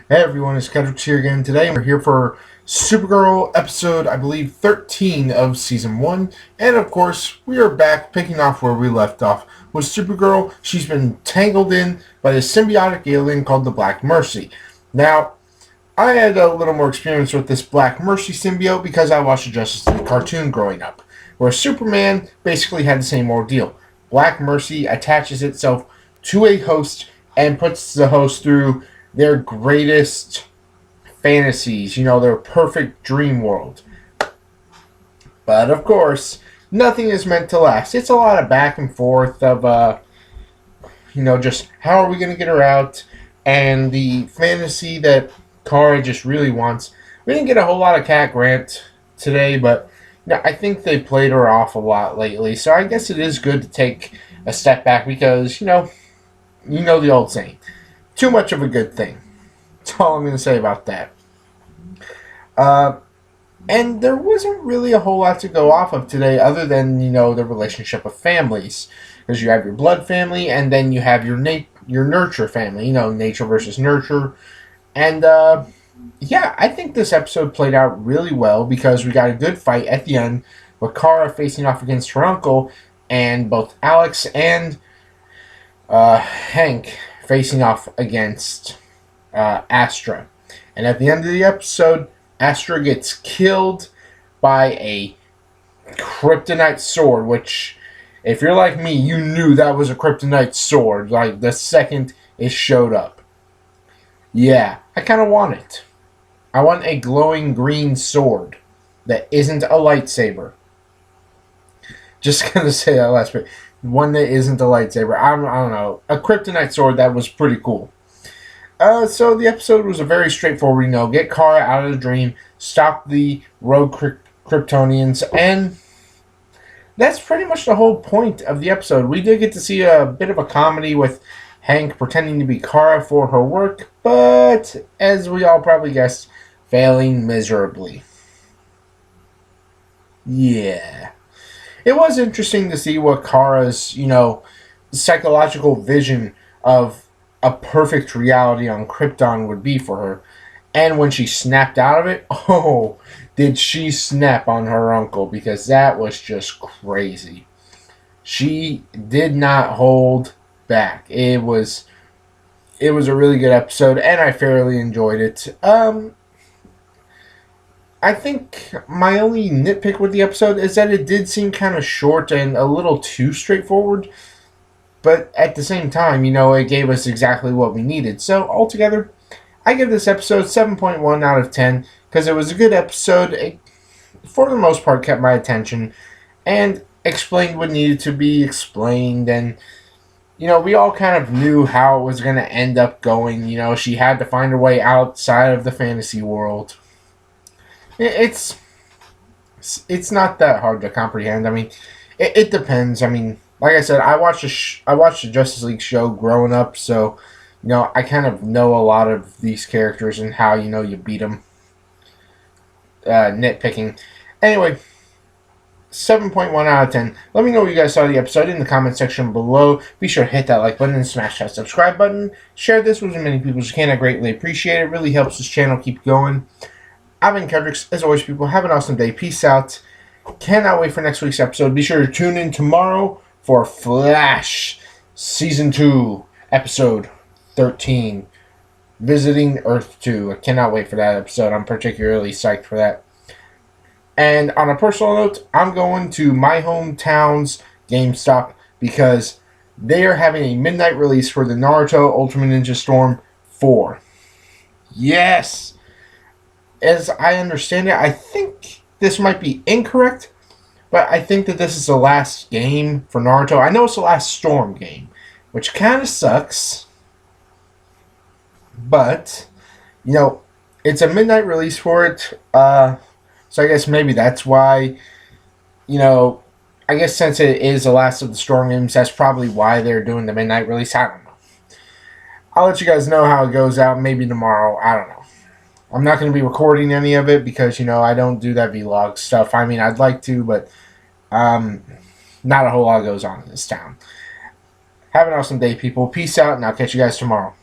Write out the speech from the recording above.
Hey everyone, it's Kendrick here again today. We're here for Supergirl episode, I believe, 13 of season 1. And of course, we are back picking off where we left off. With Supergirl, she's been tangled in by this symbiotic alien called the Black Mercy. Now, I had a little more experience with this Black Mercy symbiote because I watched the Justice League cartoon growing up, where Superman basically had the same ordeal. Black Mercy attaches itself to a host and puts the host through their greatest fantasies, their perfect dream world. But of course, nothing is meant to last. It's a lot of back and forth of, just how are we going to get her out, and the fantasy that Kara just really wants. We didn't get a whole lot of Cat Grant today, but I think they played her off a lot lately. So I guess it is good to take a step back because, the old saying, too much of a good thing. That's all I'm going to say about that. And there wasn't really a whole lot to go off of today other than, the relationship of families. Because you have your blood family and then you have your nurture family, nature versus nurture. And, I think this episode played out really well because we got a good fight at the end with Kara facing off against her uncle and both Alex and Hank facing off against Astra. And at the end of the episode, Astra gets killed by a kryptonite sword, which, if you're like me, you knew that was a kryptonite sword, like, the second it showed up. Yeah, I kind of want it. I want a glowing green sword that isn't a lightsaber. Just gonna say that last bit. One that isn't a lightsaber. I don't know. A kryptonite sword that was pretty cool. So the episode was a very straightforward, get Kara out of the dream, stop the rogue Kryptonians, and that's pretty much the whole point of the episode. We did get to see a bit of a comedy with Hank pretending to be Kara for her work, but, as we all probably guessed, failing miserably. Yeah. It was interesting to see what Kara's, psychological vision of a perfect reality on Krypton would be for her. And when she snapped out of it, oh, did she snap on her uncle, because that was just crazy. She did not hold back. It was a really good episode, and I fairly enjoyed it. I think my only nitpick with the episode is that it did seem kind of short and a little too straightforward. But at the same time, it gave us exactly what we needed. So altogether, I give this episode 7.1 out of 10 because it was a good episode. It, for the most part, kept my attention and explained what needed to be explained. And, we all kind of knew how it was going to end up going. She had to find her way outside of the fantasy world. It's not that hard to comprehend. I mean, it depends. I mean, like I said, I watched the Justice League show growing up, so I kind of know a lot of these characters and how you beat them. Nitpicking. Anyway, 7.1 out of 10. Let me know what you guys saw of the episode in the comment section below. Be sure to hit that like button and smash that subscribe button. Share this with as many people as you can. I greatly appreciate it. It really helps this channel keep going. I've been Kendrick. As always, people, have an awesome day. Peace out. Cannot wait for next week's episode. Be sure to tune in tomorrow for Flash Season 2, Episode 13, Visiting Earth 2. I cannot wait for that episode. I'm particularly psyched for that. And on a personal note, I'm going to my hometown's GameStop because they are having a midnight release for the Naruto Ultimate Ninja Storm 4. Yes! As I understand it, I think this might be incorrect, but I think that this is the last game for Naruto. I know it's the last Storm game, which kind of sucks. But, it's a midnight release for it. So I guess maybe that's why, I guess since it is the last of the Storm games, that's probably why they're doing the midnight release. I don't know. I'll let you guys know how it goes out maybe tomorrow. I don't know. I'm not going to be recording any of it because, I don't do that vlog stuff. I mean, I'd like to, but not a whole lot goes on in this town. Have an awesome day, people. Peace out, and I'll catch you guys tomorrow.